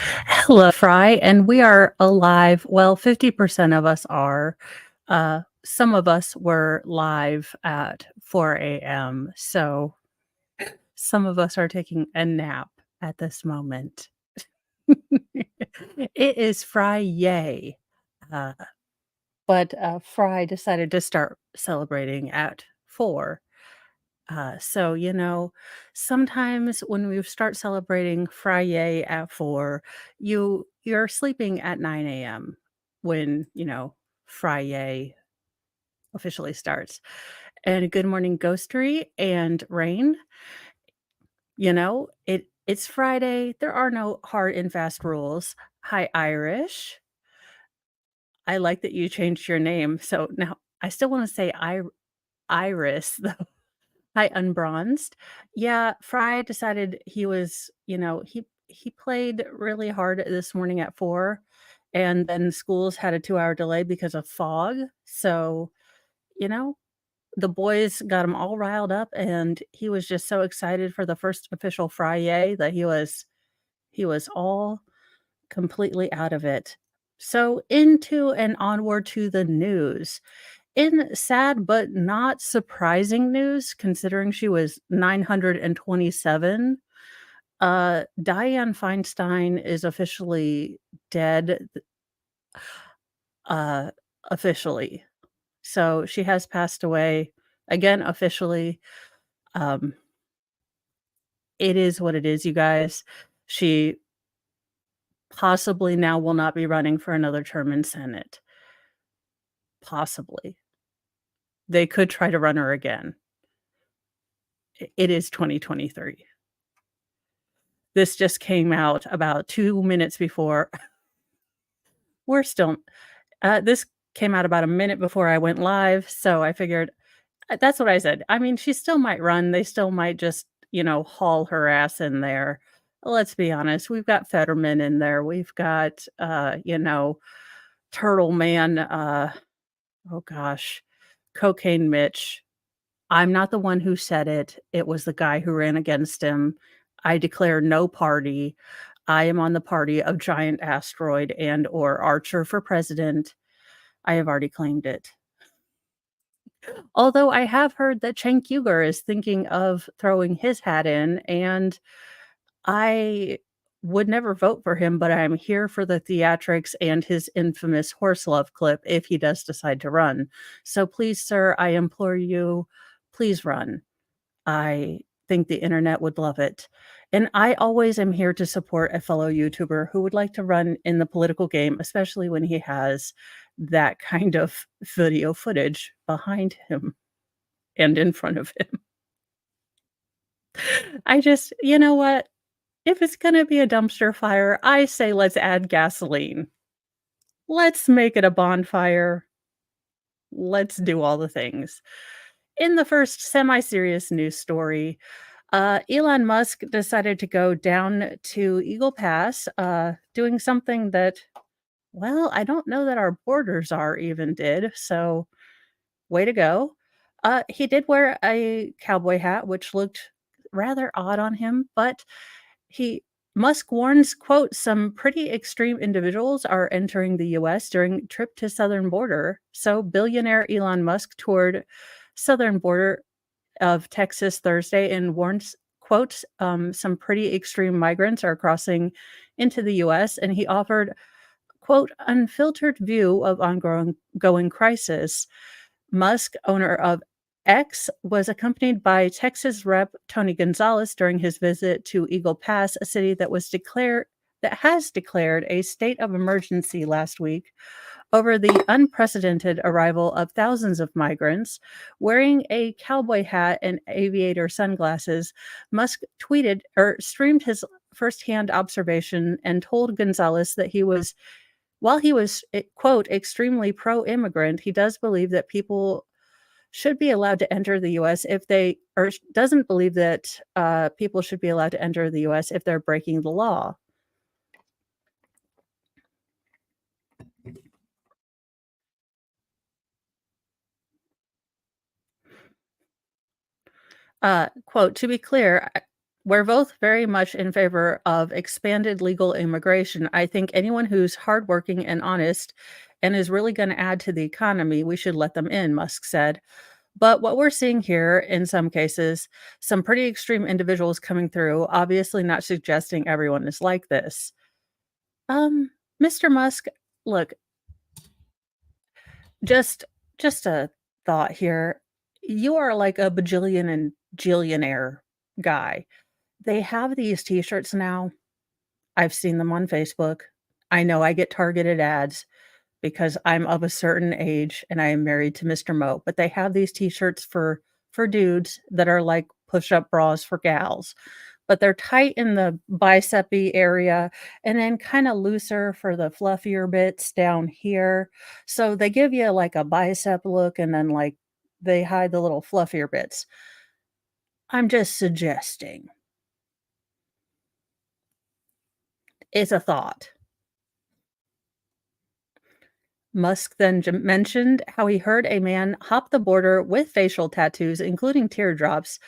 Hello, Fry, and we are alive. Well, 50% of us are. Some of us were live at 4 a.m., so some of us are taking a nap at this moment. It is Fry-yay, uh, but Fry decided to start celebrating at 4. So, sometimes when we start celebrating Fry-yay at 4, you're sleeping at 9 a.m. when, Fry-yay officially starts. And good morning, Ghostery and Rain. It's Friday. There are no hard and fast rules. Hi, Irish. I like that you changed your name. So now I still want to say Iris, though. Hi, Unbronzed. Yeah, Fry decided he played really hard this morning at 4, and then schools had a 2-hour delay because of fog. So, you know, the boys got him all riled up, and he was just so excited for the first official Fry-yay that he was all completely out of it. So into and onward to the news. In sad but not surprising news, considering she was 927, Dianne Feinstein is officially dead, uh, officially. So she has passed away, again, officially. Um, it is what it is, you guys. She possibly now will not be running for another term in Senate. Possibly. They could try to run her again. It is 2023. This just came out about 2 minutes before we're still this came out about a minute before I went live, so I figured that's what I said. I mean, she still might run, they still might just, haul her ass in there. Let's be honest, we've got Fetterman in there, we've got, Turtle Man, oh gosh, Cocaine Mitch. I'm not the one who said it, it was the guy who ran against him. I declare no party. I am on the party of Giant Asteroid and/or Archer for president. I have already claimed it. Although I have heard that Cenk Uygur is thinking of throwing his hat in, and I would never vote for him, but I'm here for the theatrics and his infamous horse love clip if he does decide to run. So please, sir, I implore you, please run. I think the internet would love it. And I always am here to support a fellow YouTuber who would like to run in the political game, especially when he has that kind of video footage behind him and in front of him. You know what? If it's going to be a dumpster fire, I say let's add gasoline. Let's make it a bonfire. Let's do all the things. In the first semi serious news story, Elon Musk decided to go down to Eagle Pass, doing something that, well, I don't know that our borders are even did. So, way to go. He did wear a cowboy hat, which looked rather odd on him, but he Musk warns, quote, some pretty extreme individuals are entering the US during trip to southern border. So billionaire Elon Musk toured southern border of Texas Thursday and warns, quote, some pretty extreme migrants are crossing into the US. And he offered, quote, unfiltered view of ongoing crisis. Musk, owner of X, was accompanied by Texas Rep. Tony Gonzalez during his visit to Eagle Pass, a city that has declared a state of emergency last week over the unprecedented arrival of thousands of migrants. Wearing a cowboy hat and aviator sunglasses, Musk tweeted or streamed his firsthand observation and told Gonzalez that while he was, quote, extremely pro immigrant, he does believe that people should be allowed to enter the US if they, or doesn't believe that people should be allowed to enter the US if they're breaking the law. Quote, to be clear, We're both very much in favor of expanded legal immigration. I think anyone who's hardworking and honest and is really going to add to the economy, we should let them in, Musk said. But what we're seeing here in some cases, some pretty extreme individuals coming through, obviously not suggesting everyone is like this. Um, Mr. Musk, look, just just a thought here. You are like a bajillion and jillionaire guy. They have these t-shirts now. I've seen them on Facebook. I know I get targeted ads because I'm of a certain age and I am married to Mr. Mo, but they have these t-shirts for dudes that are like push-up bras for gals, but they're tight in the bicep-y area and then kinda looser for the fluffier bits down here. So they give you like a bicep look and then like they hide the little fluffier bits. I'm just suggesting. It's a thought. Musk then mentioned how he heard a man hop the border with facial tattoos, including teardrops,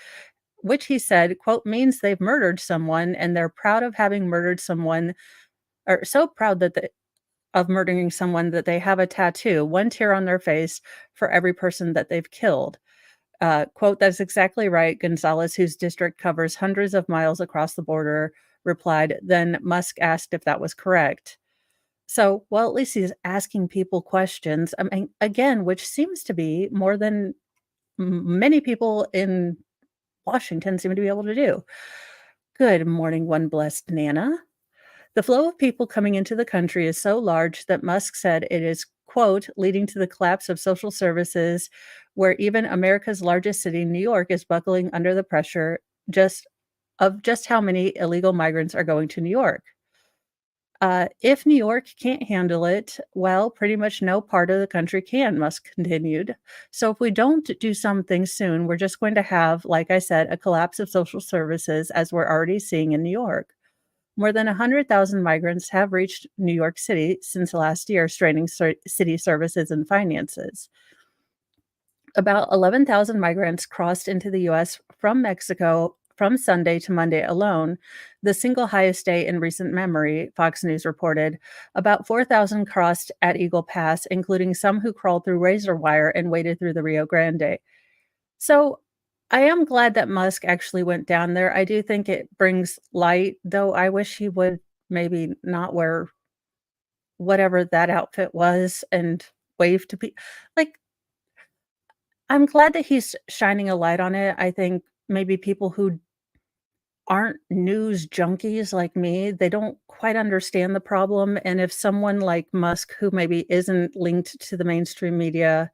which he said, quote, means they've murdered someone and they're proud of having murdered someone, or so proud that of murdering someone that they have a tattoo, one tear on their face for every person that they've killed. Quote, that's exactly right. Gonzalez, whose district covers hundreds of miles across the border, replied. Then Musk asked if that was correct. So, well, at least he's asking people questions. I mean, again, which seems to be more than many people in Washington seem to be able to do. Good morning, one blessed Nana. The flow of people coming into the country is so large that Musk said it is, quote, leading to the collapse of social services, where even America's largest city, New York, is buckling under the pressure just how many illegal migrants are going to New York. If New York can't handle it, well, pretty much no part of the country can, Musk continued. So if we don't do something soon, we're just going to have, like I said, a collapse of social services as we're already seeing in New York. More than 100,000 migrants have reached New York City since last year, straining city services and finances. About 11,000 migrants crossed into the US from Mexico from Sunday to Monday alone, the single highest day in recent memory, Fox News reported. About 4,000 crossed at Eagle Pass, including some who crawled through razor wire and waded through the Rio Grande. So I am glad that Musk actually went down there. I do think it brings light, though I wish he would maybe not wear whatever that outfit was and wave to people. Like, I'm glad that he's shining a light on it. I think maybe people who aren't news junkies like me, they don't quite understand the problem, and if someone like Musk, who maybe isn't linked to the mainstream media,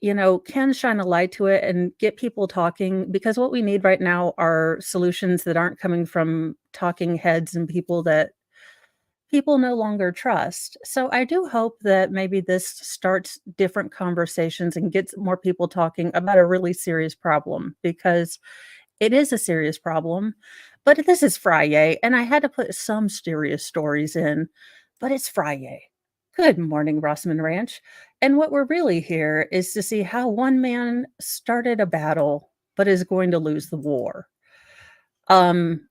can shine a light to it and get people talking, because what we need right now are solutions that aren't coming from talking heads and people that people no longer trust. So I do hope that maybe this starts different conversations and gets more people talking about a really serious problem, because it is a serious problem. But this is Friday, and I had to put some serious stories in, but it's Friday. Good morning, Rossman Ranch. And what we're really here is to see how one man started a battle but is going to lose the war.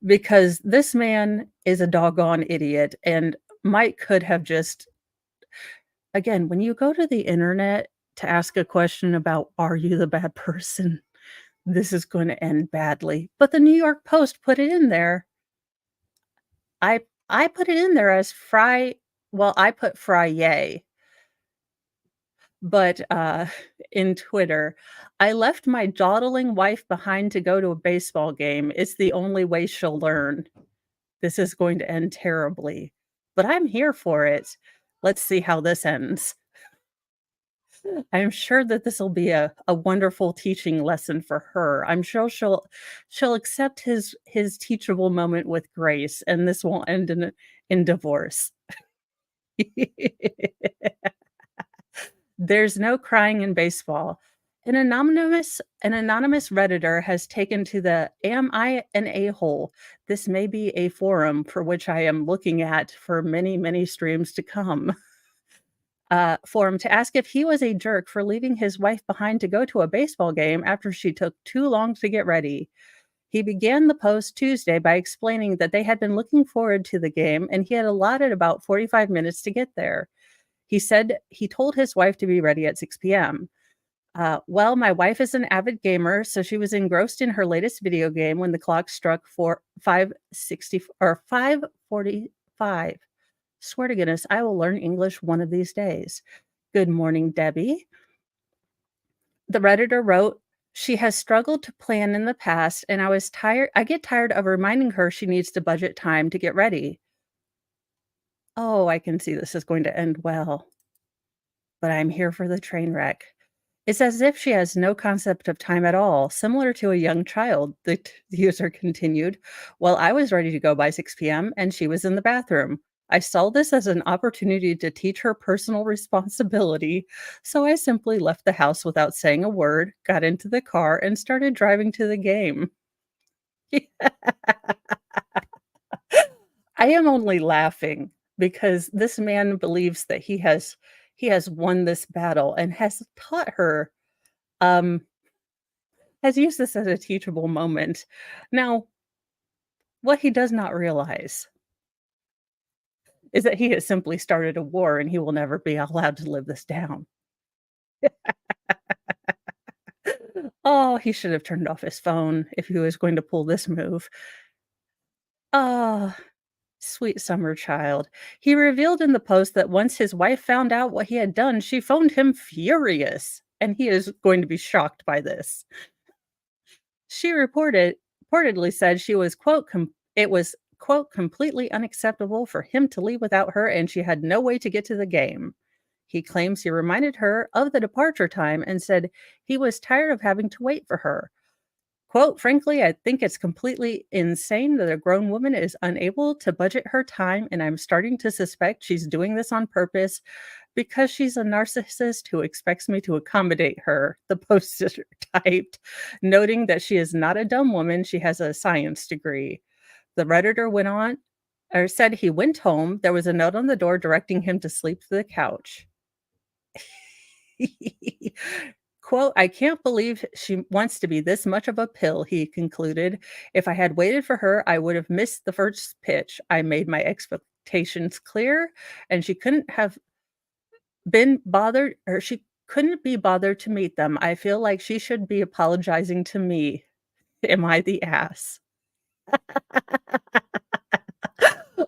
Because this man is a doggone idiot, and Mike could have just again, when you go to the internet to ask a question about, "Are you the bad person?" This is gonna end badly. But the New York Post put it in there. I put it in there as I put Fry-yay, but, in Twitter, "I left my dawdling wife behind to go to a baseball game. It's the only way she'll learn. This is going to end terribly, but I'm here for it. Let's see how this ends." I'm sure that this will be a wonderful teaching lesson for her. I'm sure she'll accept his teachable moment with grace, and this won't end in divorce. There's no crying in baseball. An anonymous Redditor has taken to the "Am I an a-hole? This may be a forum for which I am looking at for many, many streams to come." For him to ask if he was a jerk for leaving his wife behind to go to a baseball game after she took too long to get ready. He began the post Tuesday by explaining that they had been looking forward to the game and he had allotted about 45 minutes to get there. He said he told his wife to be ready at 6 p.m. Well, my wife is an avid gamer, so she was engrossed in her latest video game when the clock struck for 5:60 or 5:45. Swear to goodness, I will learn English one of these days. Good morning, Debbie. The Redditor wrote, she has struggled to plan in the past, and I get tired of reminding her she needs to budget time to get ready. Oh, I can see this is going to end well, but I'm here for the train wreck. It's as if she has no concept of time at all, similar to a young child, the user continued. Well, I was ready to go by 6 p.m., and she was in the bathroom. I saw this as an opportunity to teach her personal responsibility, so I simply left the house without saying a word, got into the car, and started driving to the game. I am only laughing because this man believes that he has won this battle and has taught her, um, has used this as a teachable moment. Now, what he does not realize is that he has simply started a war and he will never be allowed to live this down. Oh, he should have turned off his phone if he was going to pull this move. Ah, sweet summer child. He revealed in the post that once his wife found out what he had done, she phoned him furious, and he is going to be shocked by this. She reportedly said she was, quote, it was, quote, completely unacceptable for him to leave without her, and she had no way to get to the game. He claims he reminded her of the departure time and said he was tired of having to wait for her. Quote, frankly, I think it's completely insane that a grown woman is unable to budget her time, and I'm starting to suspect she's doing this on purpose because she's a narcissist who expects me to accommodate her, the poster typed, noting that she is not a dumb woman, she has a science degree. The Redditor went on, or said he went home. There was a note on the door directing him to sleep to the couch. Quote, I can't believe she wants to be this much of a pill, he concluded. If I had waited for her, I would have missed the first pitch. I made my expectations clear, and she couldn't be bothered to meet them. I feel like she should be apologizing to me. Am I the ass?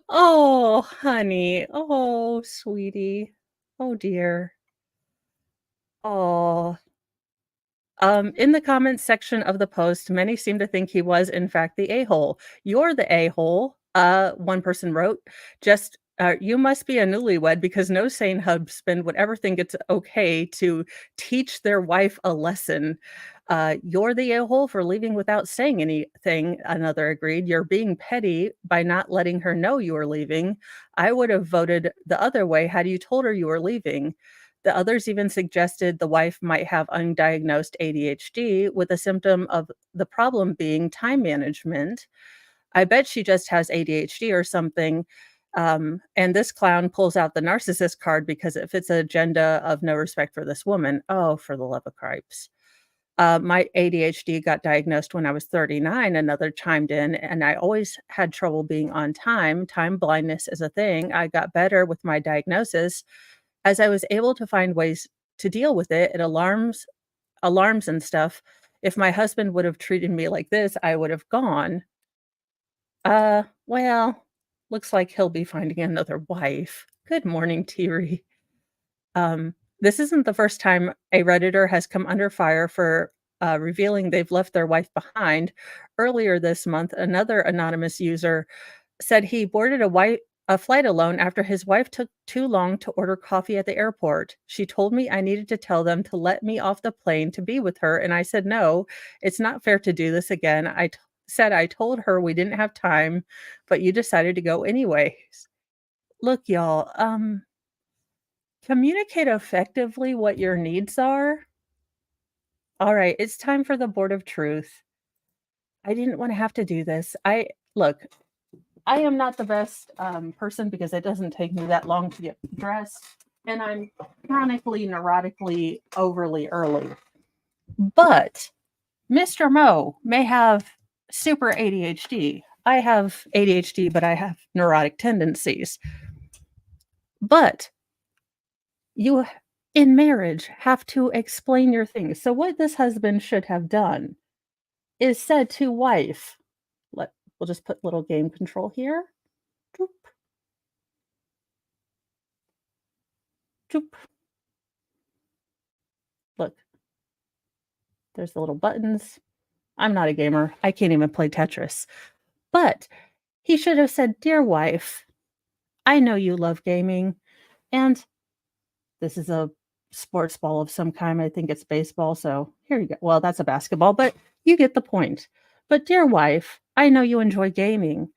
Oh, honey. Oh, sweetie. Oh, dear. Oh. In the comments section of the post, many seem to think he was, in fact, the a-hole. "You're the a-hole," one person wrote. "Just, you must be a newlywed because no sane husband would ever think it's okay to teach their wife a lesson. You're the a-hole for leaving without saying anything," another agreed. "You're being petty by not letting her know you were leaving. I would have voted the other way had you told her you were leaving." The others even suggested the wife might have undiagnosed ADHD, with a symptom of the problem being time management. I bet she just has ADHD or something. And this clown pulls out the narcissist card because it fits an agenda of no respect for this woman. Oh, for the love of cripes. My ADHD got diagnosed when I was 39, another chimed in, and I always had trouble being on time. Time blindness is a thing. I got better with my diagnosis as I was able to find ways to deal with it. It alarms and stuff. If my husband would have treated me like this, I would have gone. Well, looks like he'll be finding another wife. Good morning, Teary. This isn't the first time a Redditor has come under fire for revealing they've left their wife behind. Earlier this month, another anonymous user said he boarded a flight alone after his wife took too long to order coffee at the airport. She told me I needed to tell them to let me off the plane to be with her, and I said, no, it's not fair to do this again. Said I told her we didn't have time, but you decided to go anyways. Look, y'all, communicate effectively what your needs are. All right, it's time for the board of truth. I didn't want to have to do this. I am not the best person because it doesn't take me that long to get dressed, and I'm chronically, neurotically, overly early. But Mr. Mo may have super ADHD. I have ADHD, but I have neurotic tendencies. But you in marriage have to explain your things. So what this husband should have done is said to wife, we'll just put little game control here. Choop, choop. Look, there's the little buttons. I'm not a gamer. I can't even play Tetris. But he should have said, "Dear wife, I know you love gaming, and this is a sports ball of some kind. I think it's baseball. So here you go. Well, that's a basketball, but you get the point. But dear wife, I know you enjoy gaming,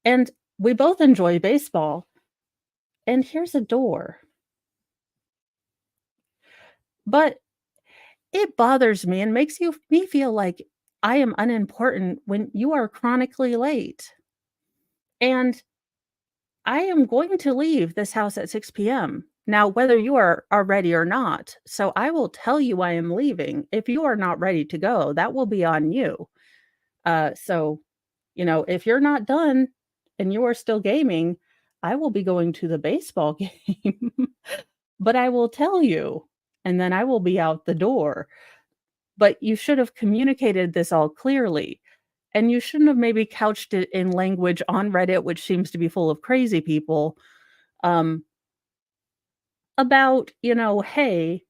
and we both enjoy baseball. And here's a door. But it bothers me and makes me feel like I am unimportant when you are chronically late. And I am going to leave this house at 6 p.m. Now, whether you are ready or not. So I will tell you I am leaving. If you are not ready to go, that will be on you. So, if you're not done and you are still gaming, I will be going to the baseball game, but I will tell you, and then I will be out the door. But you should have communicated this all clearly. And you shouldn't have maybe couched it in language on Reddit, which seems to be full of crazy people, um, about, hey,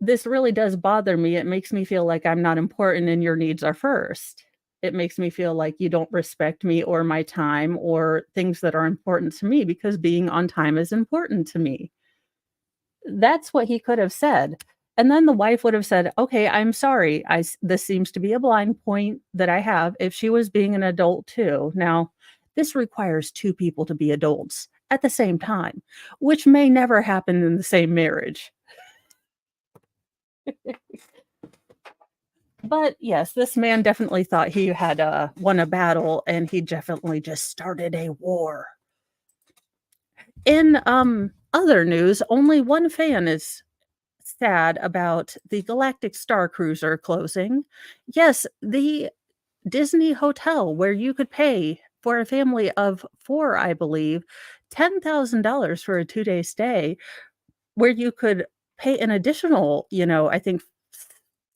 this really does bother me. It makes me feel like I'm not important and your needs are first. It makes me feel like you don't respect me or my time or things that are important to me because being on time is important to me. That's what he could have said. And then the wife would have said, "Okay, I'm sorry. This seems to be a blind point that I have." If she was being an adult too. Now, this requires two people to be adults at the same time, which may never happen in the same marriage. But yes, this man definitely thought he had won a battle, and he definitely just started a war. In other news, only one fan is sad about the Galactic Star Cruiser closing. Yes, the Disney hotel where you could pay for a family of 4, I believe, $10,000 for a 2-day stay, where you could pay an additional, I think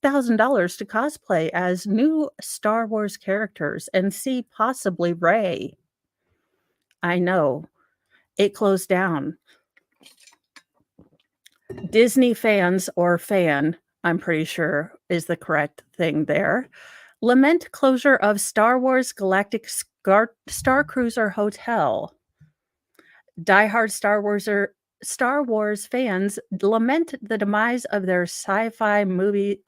$1,000 to cosplay as new Star Wars characters and see possibly Rey. I know. It closed down. Disney fans or fan, I'm pretty sure is the correct thing there, lament closure of Star Wars Galactic Star Cruiser Hotel. Diehard Star Wars fans lament the demise of their sci-fi movie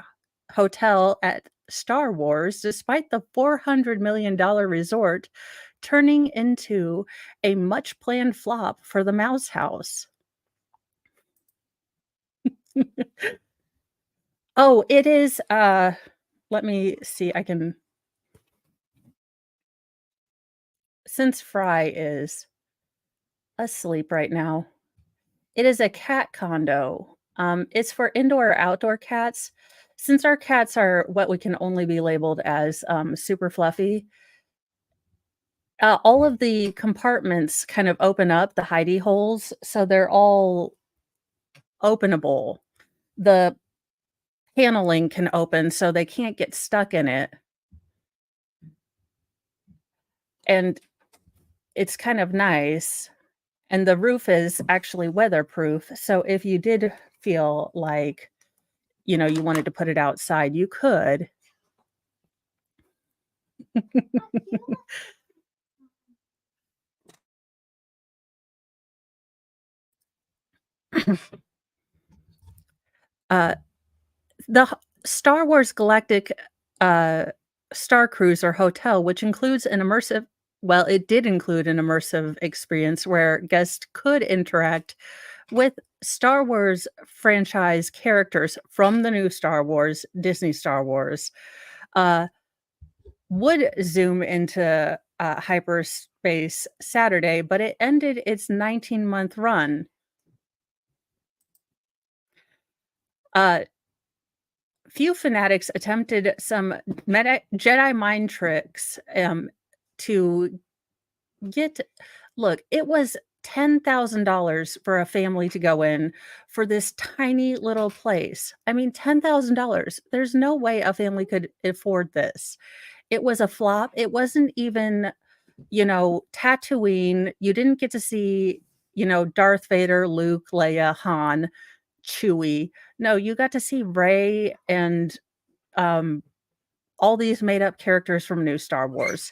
hotel at Star Wars despite the $400 million resort turning into a much planned flop for the Mouse House. Oh, it is, let me see, since Fry is asleep right now, it is a cat condo. It's for indoor or outdoor cats. Since our cats are what we can only be labeled as, super fluffy, all of the compartments kind of open up, the hidey holes, so they're all openable. The paneling can open, so they can't get stuck in it. And it's kind of nice, and the roof is actually weatherproof, so if you did feel like, you wanted to put it outside, you could. Uh, the Star Wars Galactic, uh, Star Cruiser Hotel, which includes an immersive well, it did include an immersive experience where guests could interact with Star Wars franchise characters from the new Star Wars, Disney Star Wars, uh, would zoom into, hyperspace Saturday, but it ended its 19-month run. Uh, few fanatics attempted some Jedi mind tricks, to get look, it was $10,000 for a family to go in for this tiny little place. I mean, $10,000. There's no way a family could afford this. It was a flop. It wasn't even, Tatooine. You didn't get to see, Darth Vader, Luke, Leia, Han, Chewie. No, you got to see Rey and um, all these made up characters from new Star Wars.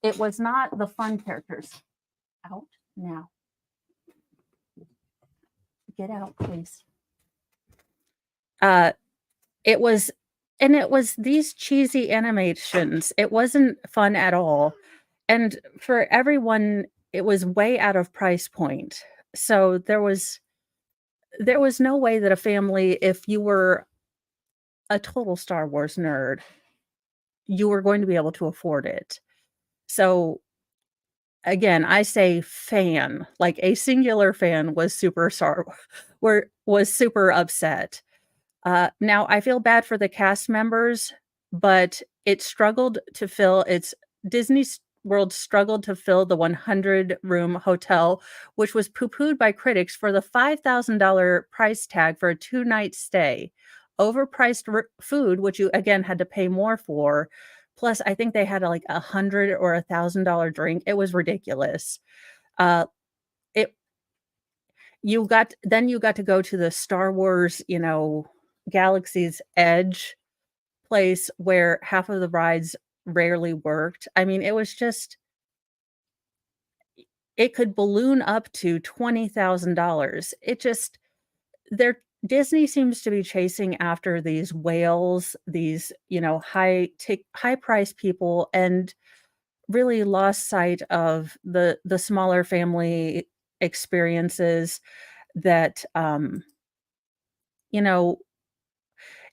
It was not the fun characters. Out now. Get out, please. Uh, it was and it was these cheesy animations. It wasn't fun at all. And for everyone, it was way out of price point. So there was no way that a family, if you were a total Star Wars nerd, you were going to be able to afford it. So again, I say fan, like a singular fan was was super upset. Now I feel bad for the cast members, but it struggled to fill its Disney World struggled to fill the 100-room hotel, which was poo-pooed by critics for the $5,000 price tag for a two-night stay. Overpriced food, which you again had to pay more for. Plus, I think they had like $100 or $1,000 drink. It was ridiculous. Uh, it you got to go to the Star Wars, Galaxy's Edge place where half of the rides rarely worked. I mean, it was just it could balloon up to $20,000. It just there Disney seems to be chasing after these whales, these, high price people, and really lost sight of the smaller family experiences that, you know,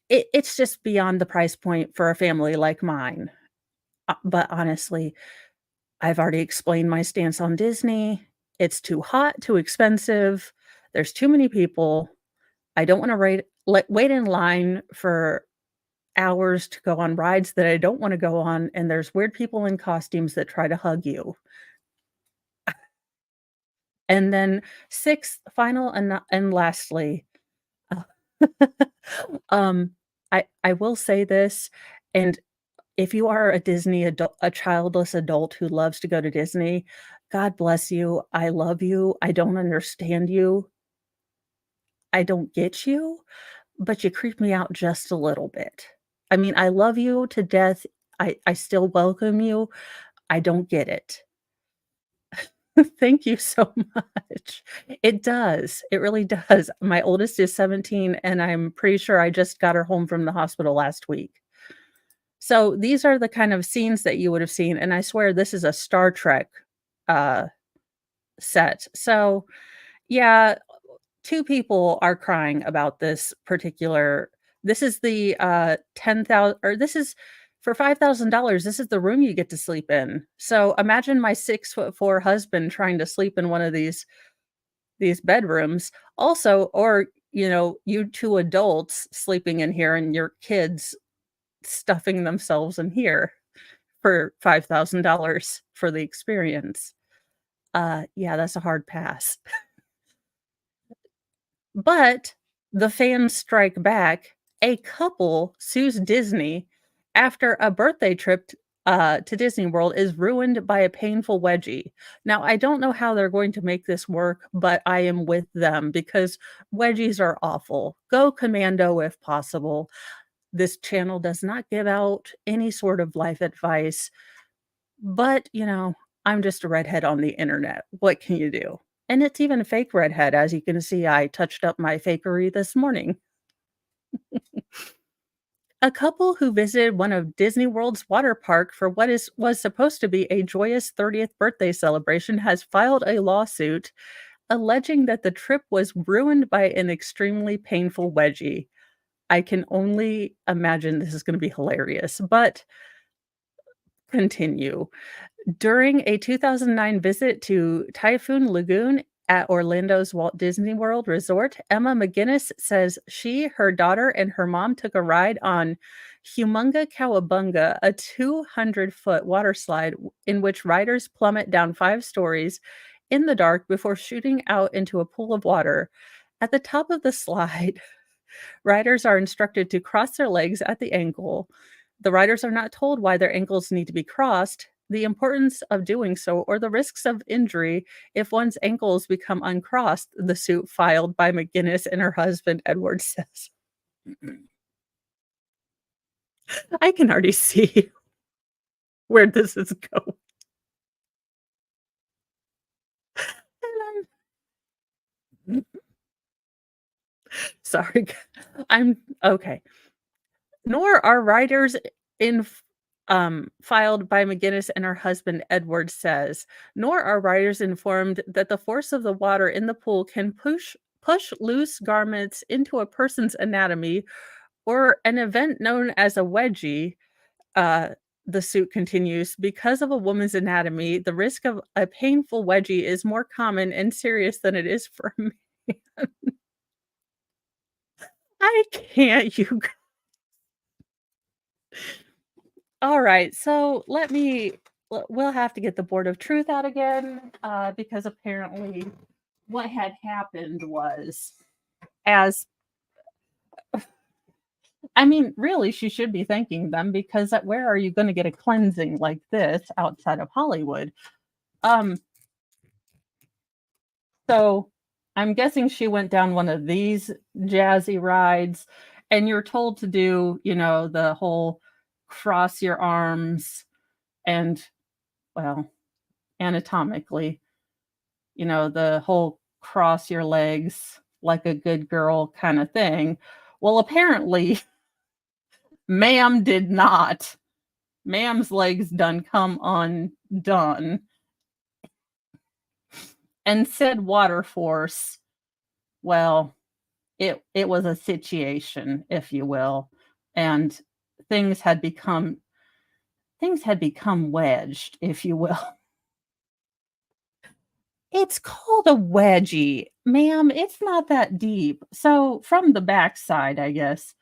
it's just beyond the price point for a family like mine. But honestly, I've already explained my stance on Disney. It's too hot, too expensive. There's too many people. I don't wanna wait in line for hours to go on rides that I don't wanna go on, and there's weird people in costumes that try to hug you. And then 6th, final and lastly, uh, um, I will say this, and if you are a childless adult who loves to go to Disney, God bless you. I love you. I don't understand you. I don't get you, but you creep me out just a little bit. I mean, I love you to death. I still welcome you. I don't get it. Thank you so much. It does. It really does. My oldest is 17, and I'm pretty sure I just got her home from the hospital last week. So these are the kind of scenes that you would have seen, and I swear this is a Star Trek, uh, set. So, yeah, 2 people are crying about this is the, 10,000 or this is for $5,000, this is the room you get to sleep in. So, imagine my 6'4" husband trying to sleep in one of these bedrooms. Also or, you 2 adults sleeping in here and your kids stuffing themselves in here for $5,000 for the experience. Yeah, that's a hard pass. But the fans strike back. A couple sues Disney after a birthday trip to Disney World is ruined by a painful wedgie. Now, I don't know how they're going to make this work, but I am with them because wedgies are awful. Go commando if possible. This channel does not give out any sort of life advice, but, I'm just a redhead on the internet. What can you do? And it's even a fake redhead, as you can see, I touched up my fakery this morning. A couple who visited one of Disney World's water park for was supposed to be a joyous 30th birthday celebration has filed a lawsuit alleging that the trip was ruined by an extremely painful wedgie. I can only imagine this is gonna be hilarious, but continue. During a 2009 visit to Typhoon Lagoon at Orlando's Walt Disney World Resort, Emma McGinnis says she, her daughter, and her mom took a ride on Humunga Cowabunga, a 200-foot water slide in which riders plummet down 5 stories in the dark before shooting out into a pool of water. At the top of the slide, riders are instructed to cross their legs at the ankle. The riders are not told why their ankles need to be crossed, the importance of doing so, or the risks of injury if one's ankles become uncrossed, the suit filed by McGinnis and her husband, Edward, says. I can already see where this is going. And sorry. I'm okay. Nor are riders in filed by McGinnis and her husband, Edward, says, nor are riders informed that the force of the water in the pool can push loose garments into a person's anatomy or an event known as a wedgie. Uh, the suit continues, because of a woman's anatomy, the risk of a painful wedgie is more common and serious than it is for me. I can't, you All right, so we'll have to get the Board of Truth out again, because apparently what had happened was, as I mean, really, she should be thanking them because where are you gonna get a cleansing like this outside of Hollywood? Um, so I'm guessing she went down one of these jazzy rides, and you're told to do, the whole cross your arms and, well, anatomically, the whole cross your legs like a good girl kind of thing. Well, apparently, ma'am did not. Ma'am's legs done come undone. And said water force, well, it was a situation, if you will, and things had become wedged, if you will. It's called a wedgie, ma'am, it's not that deep. So, from the backside, I guess,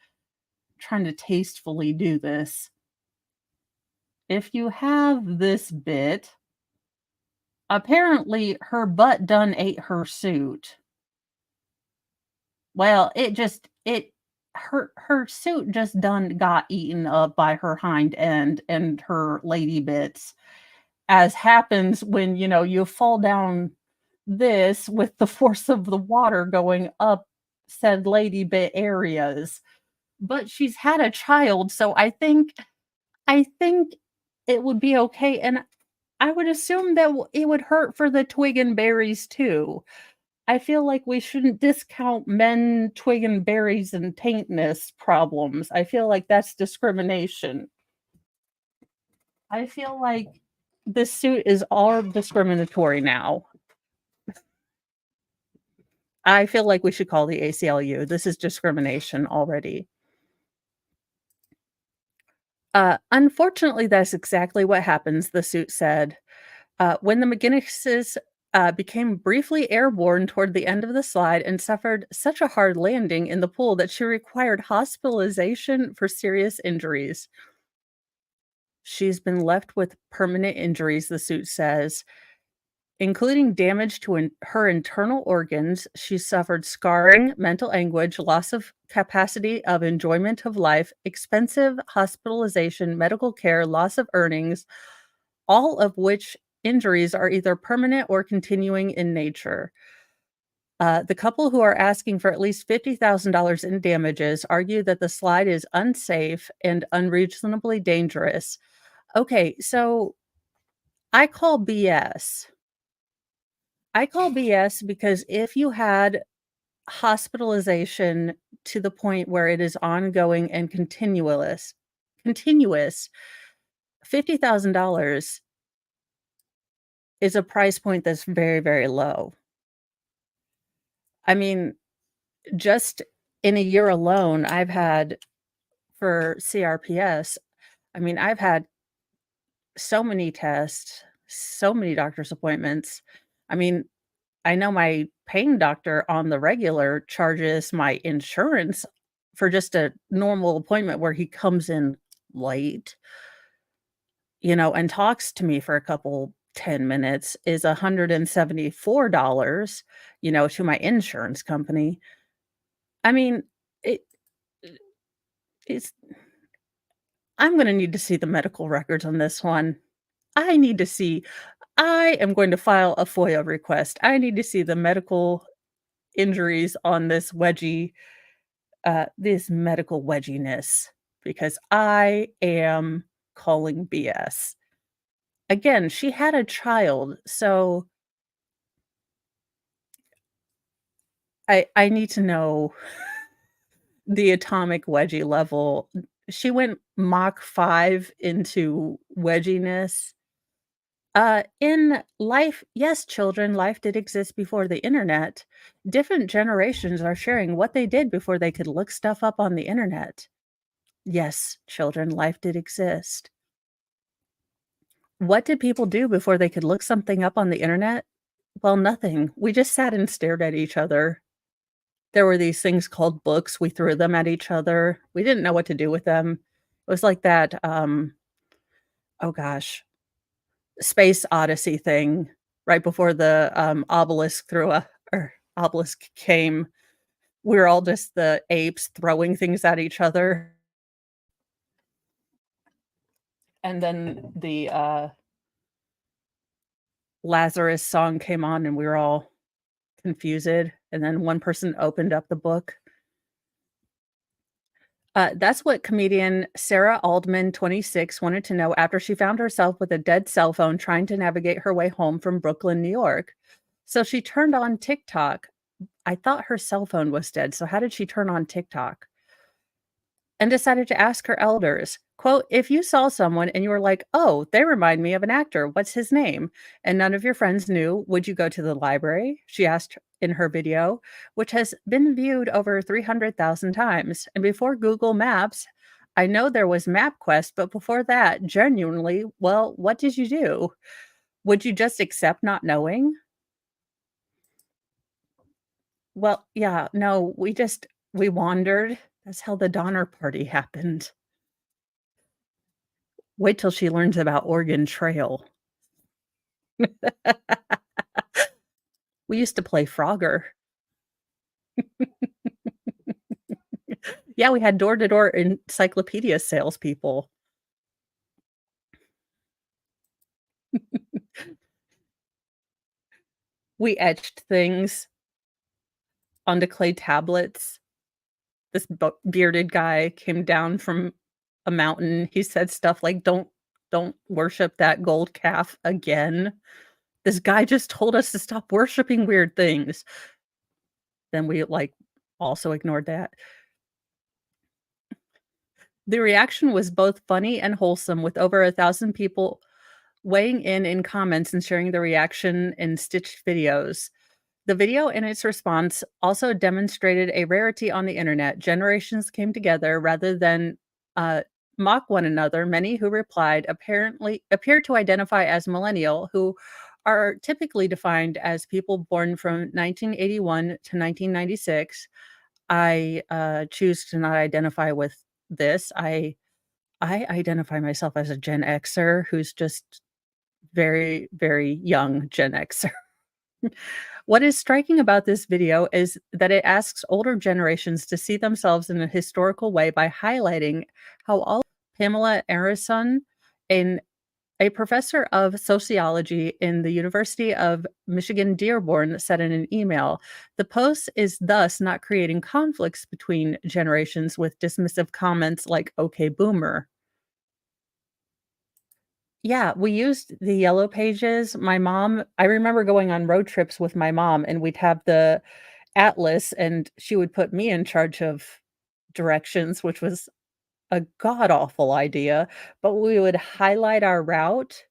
trying to tastefully do this. If you have this bit, apparently her butt done ate her suit. Well, her suit just done got eaten up by her hind end and her lady bits, as happens when, you fall down this with the force of the water going up said lady bit areas. But she's had a child, so I think it would be okay, and I would assume that it would hurt for the twig and berries too. I feel like we shouldn't discount men, twig and berries, and taintness problems. I feel like that's discrimination. I feel like this suit is all discriminatory now. I feel like we should call the ACLU. This is discrimination already. Unfortunately, that's exactly what happens, the suit said. When the McGinnises became briefly airborne toward the end of the slide and suffered such a hard landing in the pool that she required hospitalization for serious injuries. She's been left with permanent injuries, the suit says, including damage to her internal organs. She suffered scarring, mental anguish, loss of capacity of enjoyment of life, expensive hospitalization, medical care, loss of earnings, all of which injuries are either permanent or continuing in nature. The couple, who are asking for at least $50,000 in damages, argue that the slide is unsafe and unreasonably dangerous. Okay, so I call BS. I call BS because if you had hospitalization to the point where it is ongoing and continuous, $50,000 is a price point that's very, very low. I mean, just in a year alone, I've had for CRPS, I mean, I've had so many tests, so many doctor's appointments. I mean, I know my pain doctor on the regular charges my insurance for just a normal appointment where he comes in late, and talks to me for a couple 10 minutes is $174, to my insurance company. I mean, it it's I'm gonna need to see the medical records on this one. I need to see I am going to file a FOIA request. I need to see the medical injuries on this medical wedginess, because I am calling BS. Again, she had a child, so I need to know the atomic wedgie level. She went Mach 5 into wedginess. In life, yes, children, life did exist before the internet. Different generations are sharing what they did before they could look stuff up on the internet. Yes, children, life did exist. What did people do before they could look something up on the internet? Well, nothing. We just sat and stared at each other. There were these things called books. We threw them at each other. We didn't know what to do with them. It was like that, oh gosh, Space Odyssey thing right before the, obelisk threw a or obelisk came. We were all just the apes throwing things at each other, and then the, Lazarus song came on, and we were all confused, and then one person opened up the book. That's what comedian Sarah Aldman, 26, wanted to know after she found herself with a dead cell phone trying to navigate her way home from Brooklyn, New York. So she turned on TikTok. I thought her cell phone was dead, so how did she turn on TikTok? And decided to ask her elders, quote, "If you saw someone and you were like, 'Oh, they remind me of an actor. What's his name?' And none of your friends knew, would you go to the library?" She asked in her video, which has been viewed over 300,000 times. And before Google Maps, I know there was MapQuest, but before that, genuinely, well, what did you do? Would you just accept not knowing? Well, yeah, no, we wandered. That's how the Donner Party happened. Wait till she learns about Oregon Trail. We used to play Frogger. Yeah, we had door-to-door encyclopedia salespeople. We etched things onto clay tablets. This bearded guy came down from a mountain. He said stuff like, "Don't worship that gold calf again. This guy just told us to stop worshiping weird things." Then we, also ignored that. The reaction was both funny and wholesome, with over 1,000 people weighing in comments and sharing the reaction in stitched videos. The video and its response also demonstrated a rarity on the internet. Generations came together rather than uh, mock one another. Many who replied apparently appeared to identify as millennial, who are typically defined as people born from 1981 to 1996. I choose to not identify with this. I identify myself as a Gen Xer who's just very, very young Gen Xer. What is striking about this video is that it asks older generations to see themselves in a historical way by highlighting how all Pamela Arison, an a professor of sociology in the University of Michigan Dearborn, said in an email, the post is thus not creating conflicts between generations with dismissive comments like, okay, boomer. Yeah, we used the Yellow Pages. I remember going on road trips with my mom, and we'd have the atlas, and she would put me in charge of directions, which was a god awful idea, but we would highlight our route,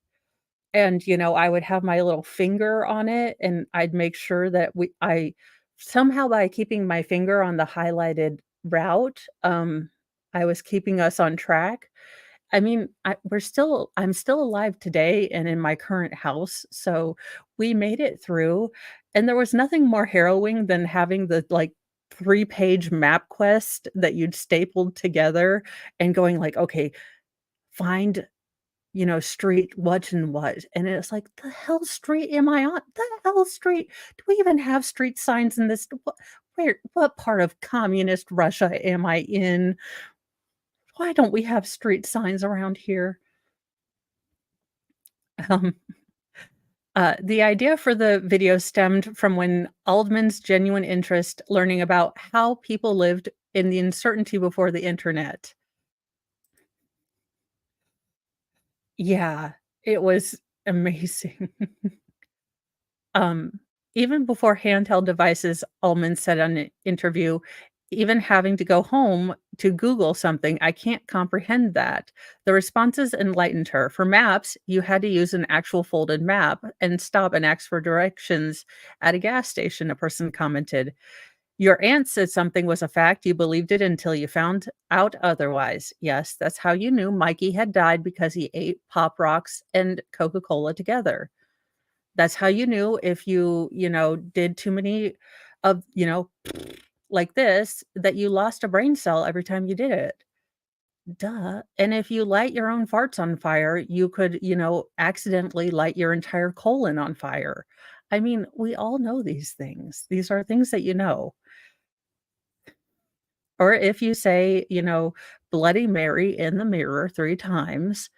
and, I would have my little finger on it, and I'd make sure that we I somehow by keeping my finger on the highlighted route, I was keeping us on track. I mean, I'm still alive today and in my current house, so we made it through, And there was nothing more harrowing than having the, like, three-page map quest that you'd stapled together and going like, "Okay, find, street what and what," and it's like, "The hell street am I on? The hell street? Do we even have street signs in this what part of communist Russia am I in? Why don't we have street signs around here?" Um, the idea for the video stemmed from when Aldman's genuine interest learning about how people lived in the uncertainty before the internet. Yeah, it was amazing. Um, Even before handheld devices, Ullman said on an interview, even having to go home to Google something, I can't comprehend that. The responses enlightened her. For maps, you had to use an actual folded map and stop and ask for directions at a gas station, a person commented. Your aunt said something was a fact. You believed it until you found out otherwise. Yes, that's how you knew Mikey had died because he ate Pop Rocks and Coca Cola together. That's how you knew if did too many of, like this, that you lost a brain cell every time you did it. Duh. And if you light your own farts on fire, you could, accidentally light your entire colon on fire. I mean, we all know these things. These are things that you know. Or if you say, Bloody Mary in the mirror 3 times,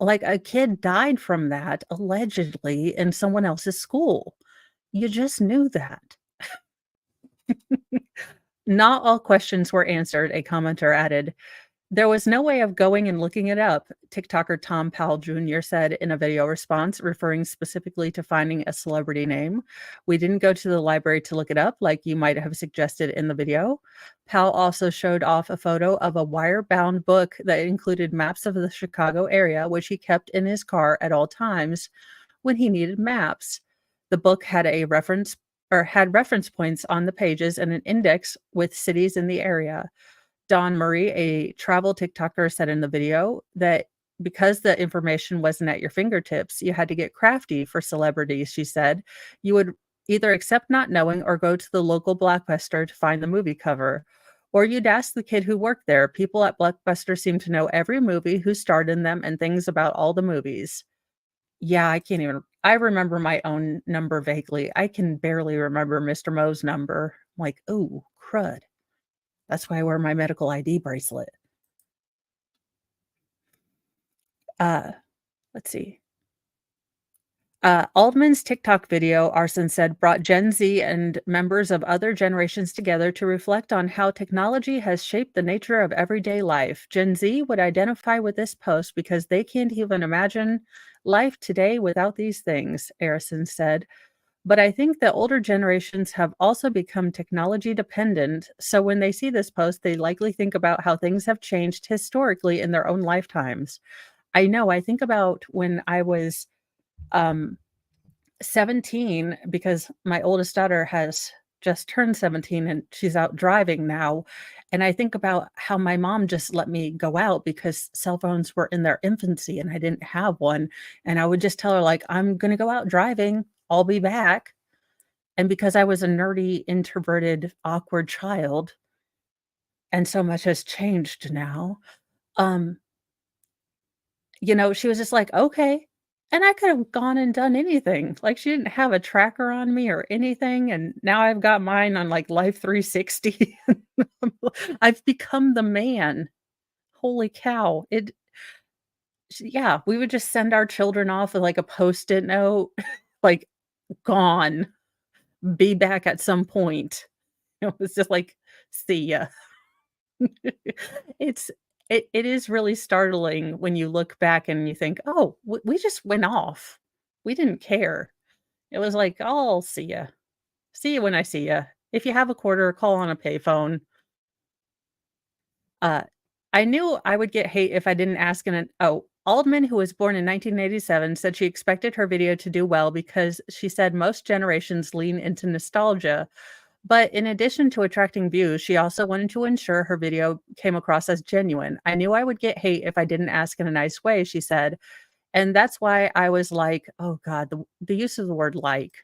like a kid died from that allegedly in someone else's school. You just knew that. Not all questions were answered, a commenter added. There was no way of going and looking it up, TikToker Tom Powell Jr. said in a video response, referring specifically to finding a celebrity name. We didn't go to the library to look it up like you might have suggested in the video. Powell also showed off a photo of a wire-bound book that included maps of the Chicago area, which he kept in his car at all times when he needed maps. The book had reference points on the pages and an index with cities in the area. Dawn Murray, a travel TikToker, said in the video that because the information wasn't at your fingertips, you had to get crafty for celebrities, she said. You would either accept not knowing or go to the local Blockbuster to find the movie cover. Or you'd ask the kid who worked there. People at Blockbuster seem to know every movie, who starred in them, and things about all the movies. Yeah, I remember my own number vaguely. I can barely remember Mr. Moe's number. I'm like, "Ooh, crud." That's why I wear my medical ID bracelet. Uh, let's see. Altman's TikTok video, Arson said, brought Gen Z and members of other generations together to reflect on how technology has shaped the nature of everyday life. Gen Z would identify with this post because they can't even imagine life today without these things, Arison said. But I think that older generations have also become technology dependent. So when they see this post, they likely think about how things have changed historically in their own lifetimes. I know, I think about when I was um, 17, because my oldest daughter has just turned 17 and she's out driving now. And I think about how my mom just let me go out because cell phones were in their infancy and I didn't have one. And I would just tell her, like, I'm going to go out driving. I'll be back. And because I was a nerdy, introverted, awkward child, and so much has changed now, um, she was just like, "Okay." And I could have gone and done anything. Like, she didn't have a tracker on me or anything, and now I've got mine on, like, Life 360. I've become the man. Holy cow. Yeah, we would just send our children off with, like, a Post-it note, like, "Gone. Be back at some point." It was just like, "See ya." It's it is really startling when you look back and you think, "Oh, we just went off. We didn't care." It was like, "I'll see ya. See you when I see ya. If you have a quarter, call on a payphone." Uh, I knew I would get hate if I didn't ask in an Aldman, who was born in 1987, said she expected her video to do well because she said most generations lean into nostalgia. But in addition to attracting views, she also wanted to ensure her video came across as genuine. I knew I would get hate if I didn't ask in a nice way, she said. And that's why I was like, oh God, the use of the word like.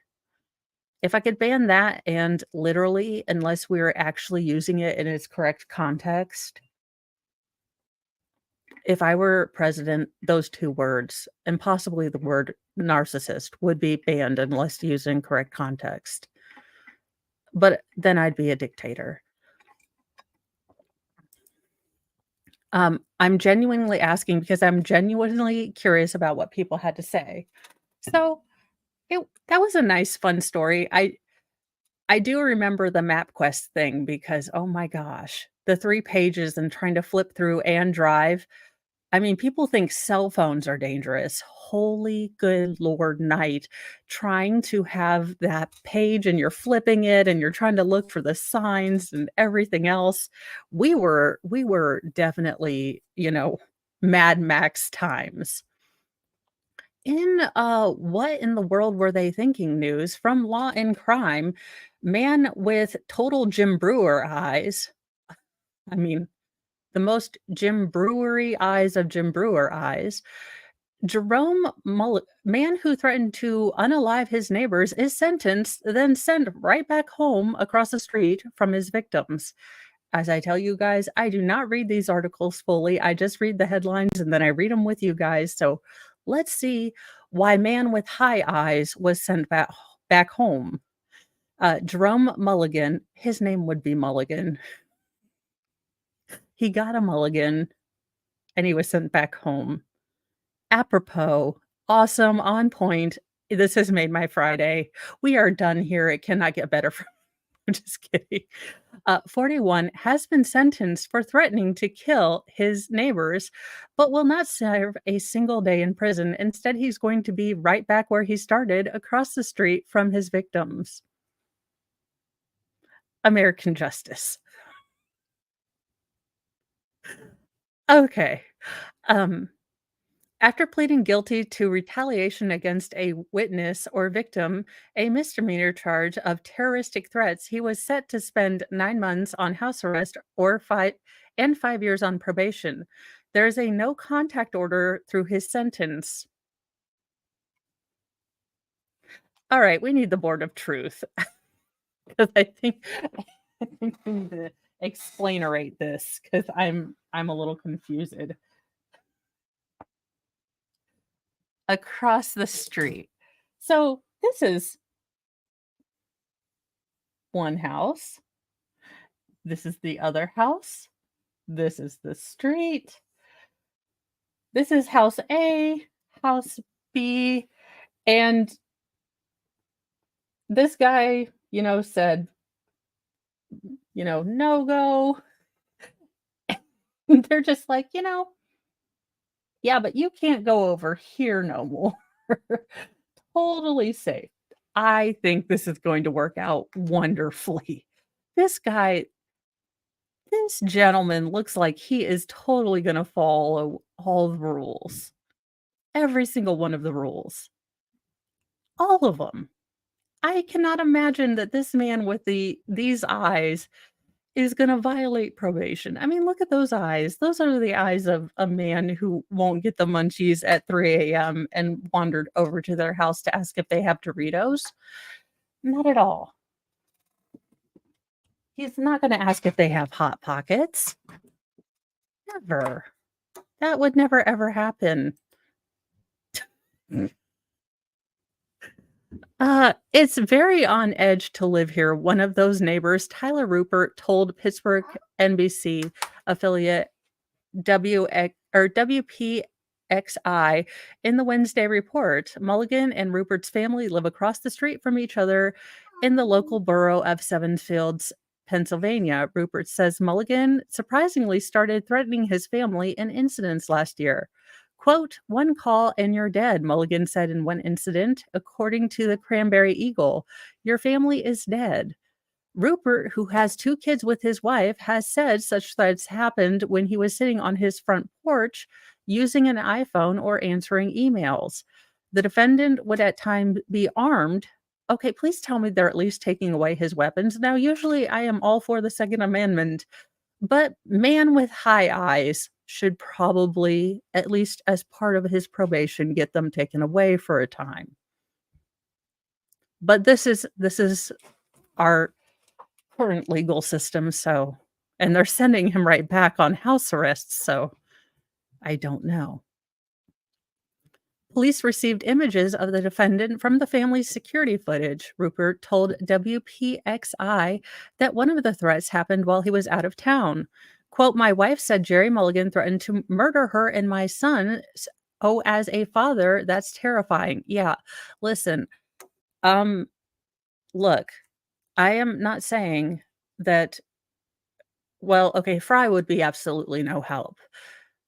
If I could ban that and literally, unless we were actually using it in its correct context, if I were president, those 2 words, and possibly the word narcissist, would be banned unless used in correct context. But then I'd be a dictator. I'm genuinely asking because I'm genuinely curious about what people had to say. So, that was a nice fun story. I do remember the MapQuest thing because, oh my gosh, the 3 pages and trying to flip through and drive. I mean, people think cell phones are dangerous. Holy good Lord night, trying to have that page and you're flipping it and you're trying to look for the signs and everything else. We were definitely, Mad Max times. In what in the world were they thinking news from Law and Crime, man with total Jim Brewer eyes. I mean, the most Jim Brewery eyes of Jim Brewer eyes. Man who threatened to unalive his neighbors is sentenced, then sent right back home across the street from his victims. As I tell you guys, I do not read these articles fully. I just read the headlines and then I read them with you guys. So let's see why man with high eyes was sent back home. Jerome Mulligan, his name would be Mulligan. He got a mulligan and he was sent back home. Apropos, awesome, on point. This has made my Friday. We are done here. It cannot get better for I'm just kidding. 41 has been sentenced for threatening to kill his neighbors, but will not serve a single day in prison. Instead, he's going to be right back where he started, across the street from his victims. American justice. Okay. Um, After pleading guilty to retaliation against a witness or victim, a misdemeanor charge of terroristic threats, he was set to spend 9 months on house arrest or 5 years on probation. There is a no contact order through his sentence. All right, we need the board of truth because I think we need to explainerate this because I'm a little confused. Across the street. So this is one house. This is the other house. This is the street. This is house A, house B, and this guy, said, no go. They're just like, yeah, but you can't go over here no more. Totally safe. I think this is going to work out wonderfully. This guy, this gentleman looks like he is totally gonna follow all the rules. Every single one of the rules. All of them. I cannot imagine that this man with these eyes is gonna violate probation. I mean, look at those eyes. Those are the eyes of a man who won't get the munchies at 3 a.m. and wandered over to their house to ask if they have Doritos. Not at all. He's not gonna ask if they have Hot Pockets. Never. That would never ever happen. It's very on edge to live here. One of those neighbors, Tyler Rupert, told Pittsburgh NBC affiliate WPXI in the Wednesday report. Mulligan and Rupert's family live across the street from each other in the local borough of Seven Fields, Pennsylvania. Rupert says Mulligan surprisingly started threatening his family in incidents last year. Quote, one call and you're dead, Mulligan said in one incident. According to the Cranberry Eagle, your family is dead. Rupert, who has 2 kids with his wife, has said such threats happened when he was sitting on his front porch using an iPhone or answering emails. The defendant would at times be armed. Okay, please tell me they're at least taking away his weapons. Now, usually I am all for the Second Amendment, but man with high eyes should probably, at least as part of his probation, get them taken away for a time. but this is our current legal system, so and they're sending him right back on house arrest, so I don't know. Police received images of the defendant from the family's security footage. Rupert told WPXI that one of the threats happened while he was out of town. Quote, my wife said Jerry Mulligan threatened to murder her and my son. Oh, as a father, that's terrifying. Yeah. Listen, um, look, I am not saying that, well, okay, Fry would be absolutely no help.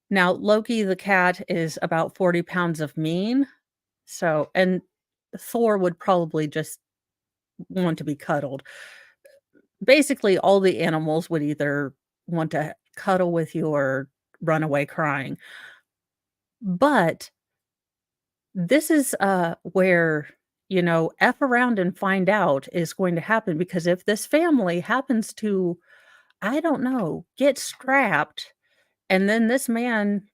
Now, Loki the cat is about 40 pounds of mean. So and Thor would probably just want to be cuddled. Basically, all the animals would either want to cuddle with you or run away crying. But this is, where, F around and find out is going to happen because if this family happens to, I don't know, get strapped and then this man,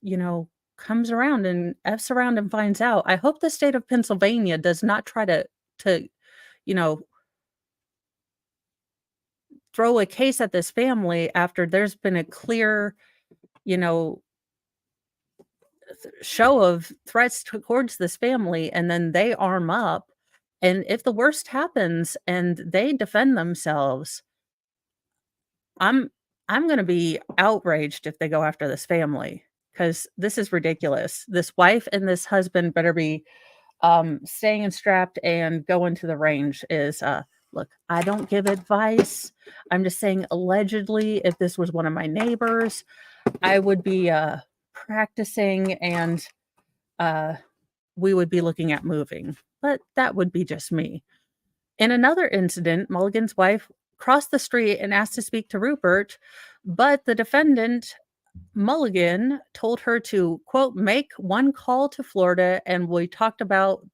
comes around and F's around and finds out, I hope the state of Pennsylvania does not try to, you know, throw a case at this family after there's been a clear, you know, show of threats towards this family, and then they arm up. And if the worst happens and they defend themselves, I'm I'm gonna be outraged if they go after this family because this is ridiculous. This wife and this husband better be staying strapped and going to the range is, look, I don't give advice. I'm just saying allegedly, if this was one of my neighbors, I would be, practicing and, uh, we would be looking at moving, but that would be just me. In another incident, Mulligan's wife crossed the street and asked to speak to Rupert, but the defendant Mulligan told her to, quote, "Make one call to Florida, and we talked about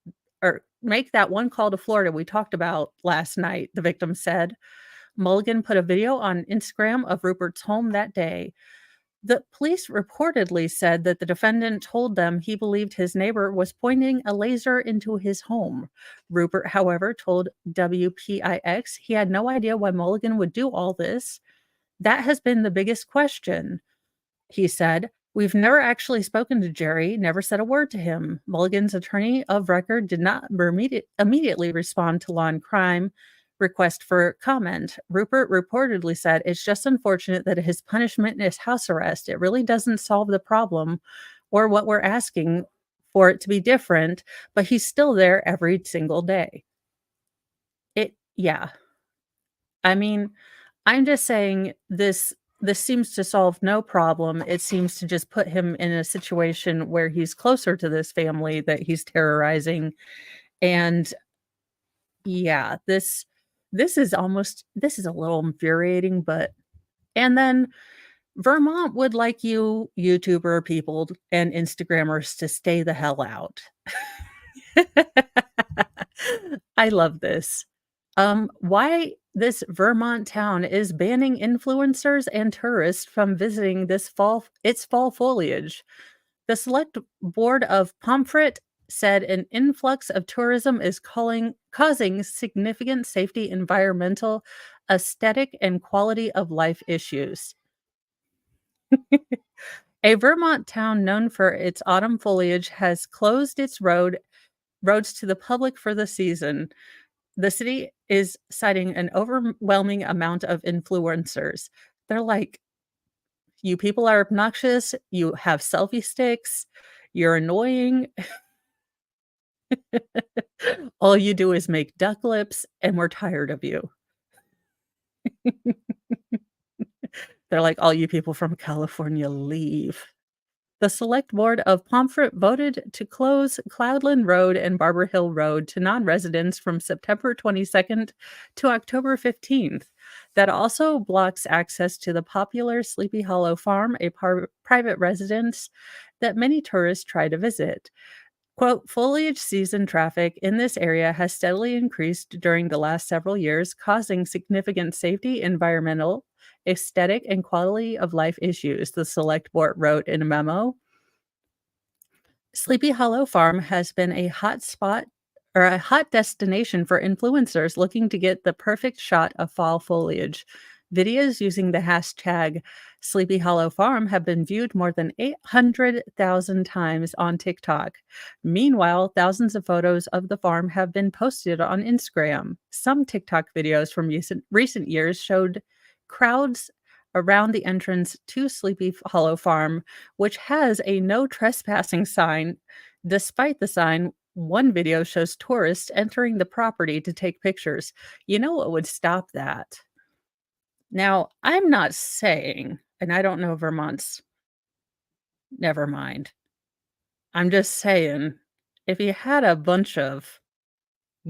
or make that one call to Florida we talked about last night," the victim said. Mulligan put a video on Instagram of Rupert's home that day. The police reportedly said that the defendant told them he believed his neighbor was pointing a laser into his home. Rupert, however, told WPIX he had no idea why Mulligan would do all this. That has been the biggest question. He said, "We've never actually spoken to Jerry, never said a word to him." Mulligan's attorney of record did not immediately respond to Law and Crime request for comment. Rupert reportedly said, "It's just unfortunate that his punishment is house arrest. It really doesn't solve the problem or what we're asking for it to be different, but he's still there every single day." Yeah. I mean, I'm just saying this seems to solve no problem. It seems to just put him in a situation where he's closer to this family that he's terrorizing. And yeah, this is a little infuriating, but and then Vermont would like you YouTuber people and Instagrammers to stay the hell out. I love this. Why this Vermont town is banning influencers and tourists from visiting its fall foliage. The select board of Pomfret said an influx of tourism is causing significant safety, environmental, aesthetic, and quality of life issues. A Vermont town known for its autumn foliage has closed its roads to the public for the season. The city is citing an overwhelming amount of influencers. They're like, "You people are obnoxious, you have selfie sticks, you're annoying, all you do is make duck lips, and we're tired of you." They're like, "All you people from California, leave." The select board of Pomfret voted to close Cloudland Road and Barber Hill Road to non-residents from September 22nd to October 15th. That also blocks access to the popular Sleepy Hollow Farm, a private residence that many tourists try to visit. Quote, foliage season traffic in this area has steadily increased during the last several years, causing significant safety, environmental, aesthetic, and quality of life issues, the select board wrote in a memo. Sleepy Hollow Farm has been a hot spot or a hot destination for influencers looking to get the perfect shot of fall foliage. Videos using the hashtag Sleepy Hollow Farm have been viewed more than 800,000 times on TikTok. Meanwhile, thousands of photos of the farm have been posted on Instagram. Some TikTok videos from recent years showed crowds around the entrance to Sleepy Hollow Farm, which has a no trespassing sign. Despite the sign, one video shows tourists entering the property to take pictures. You know what would stop that? Now, I'm not saying, and I don't know Vermont's, never mind. I'm just saying, if you had a bunch of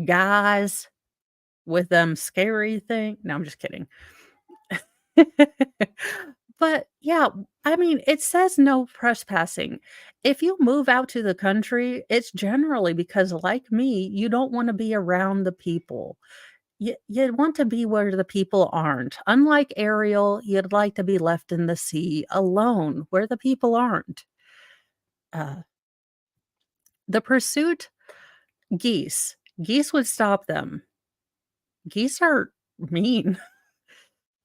guys with them scary thing, no, I'm just kidding. But yeah, I mean, it says no trespassing. If you move out to the country, it's generally because, like me, you don't want to be around the people. You want to be where the people aren't. Unlike Ariel, you'd like to be left in the sea alone where the people aren't. Uh, the pursuit, geese. Geese would stop them. Geese are mean.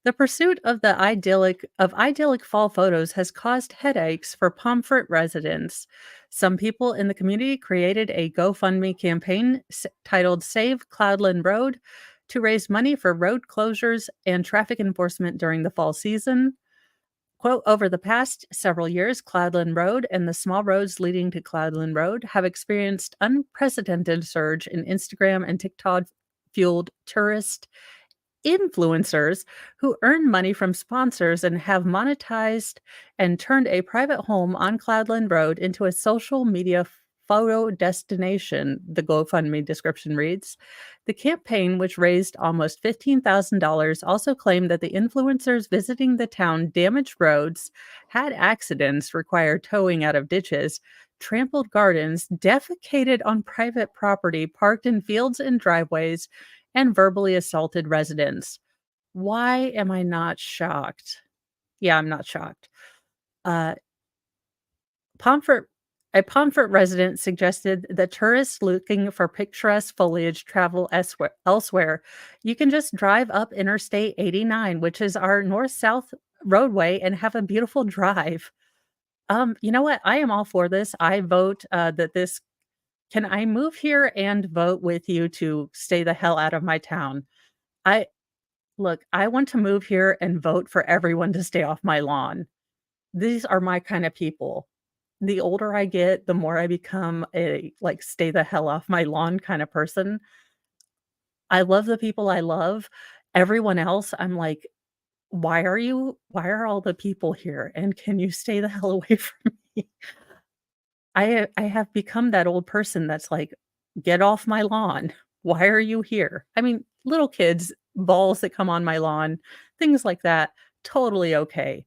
The pursuit of idyllic fall photos has caused headaches for Pomfret residents. Some people in the community created a GoFundMe campaign titled Save Cloudland Road to raise money for road closures and traffic enforcement during the fall season. Quote, over the past several years, Cloudland Road and the small roads leading to Cloudland Road have experienced unprecedented surge in Instagram and TikTok fueled tourist influencers who earn money from sponsors and have monetized and turned a private home on Cloudland Road into a social media photo destination, the GoFundMe description reads. The campaign, which raised almost $15,000, also claimed that the influencers visiting the town damaged roads, had accidents, required towing out of ditches, trampled gardens, defecated on private property, parked in fields and driveways, and verbally assaulted residents. Why am I not shocked? Yeah, I'm not shocked. Uh, Pomfret a Pomfret resident suggested that tourists looking for picturesque foliage travel elsewhere. You can just drive up Interstate 89, which is our north-south roadway, and have a beautiful drive. You know what? I am all for this. I vote, that this can I move here and vote with you to stay the hell out of my town? I Look, I want to move here and vote for everyone to stay off my lawn. These are my kind of people. The older I get, the more I become a, like, stay the hell off my lawn kind of person. I love the people I love. Everyone else, I'm like, why are all the people here? And can you stay the hell away from me? I have become that old person that's like, "Get off my lawn. Why are you here?" I mean, little kids, balls that come on my lawn, things like that, totally okay.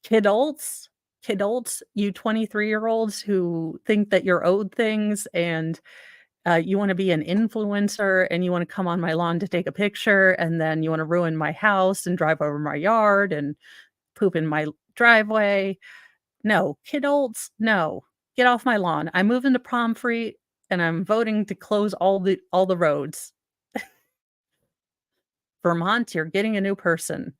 Kidults Kidults, you 23-year-olds who think that you're owed things and, you wanna be an influencer and you wanna come on my lawn to take a picture, and then you wanna ruin my house and drive over my yard and poop in my driveway. No, kidults, no. Get off my lawn. I'm moving to Pomfret, and I'm voting to close all the roads. Vermont, you're getting a new person.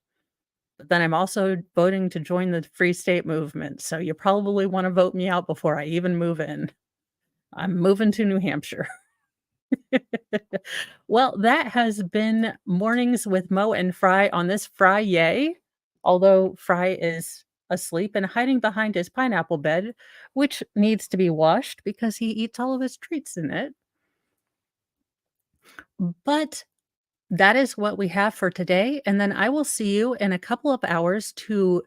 But then I'm also voting to join the Free State Movement, so you probably wanna vote me out before I even move in. I'm moving to New Hampshire. Well, that has been Mornings with Mo and Fry on this Fry-yay, although Fry is asleep and hiding behind his pineapple bed, which needs to be washed because he eats all of his treats in it. But that is what we have for today, and then I will see you in a couple of hours to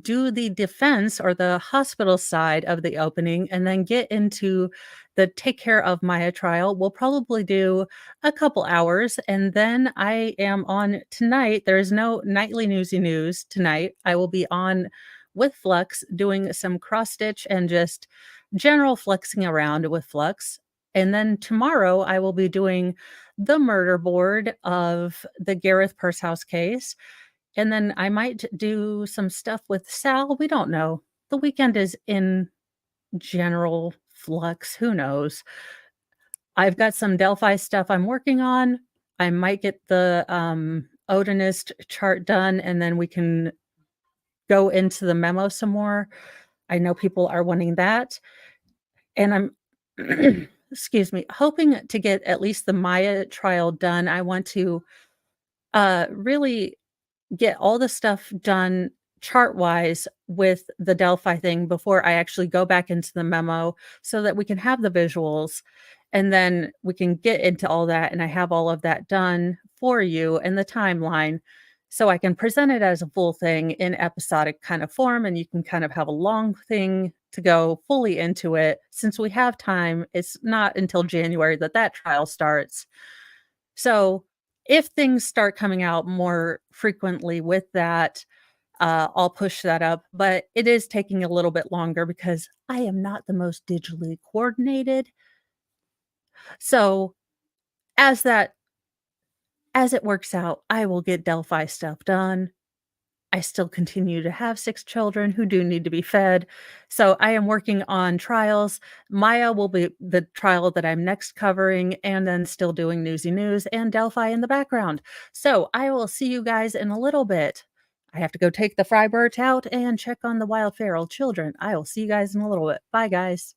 do the defense or the hospital side of the opening and then get into the take care of Maya trial. We'll probably do a couple hours, and then I am on tonight. There is no nightly newsy news tonight. I will be on with Flux doing some cross stitch and just general flexing around with Flux. And then tomorrow I will be doing the murder board of the Gareth Pursehouse case. And then I might do some stuff with Sal. We don't know. The weekend is in general flux. Who knows? I've got some Delphi stuff I'm working on. I might get the, Odinist chart done, and then we can go into the memo some more. I know people are wanting that, and I'm excuse me, hoping to get at least the Maya trial done. I want to, really get all the stuff done chart-wise with the Delphi thing before I actually go back into the memo so that we can have the visuals, and then we can get into all that, and I have all of that done for you and the timeline, so I can present it as a full thing in episodic kind of form, and you can kind of have a long thing to go fully into it. Since we have time, it's not until January that that trial starts. So, if things start coming out more frequently with that, I'll push that up, but it is taking a little bit longer because I am not the most digitally coordinated. So, as that as it works out, I will get Delphi stuff done. I still continue to have 6 children who do need to be fed, so I am working on trials. Maya will be the trial that I'm next covering, and then still doing Newsy News and Delphi in the background. So, I will see you guys in a little bit. I have to go take the Frybert out and check on the wild feral children. I will see you guys in a little bit. Bye, guys.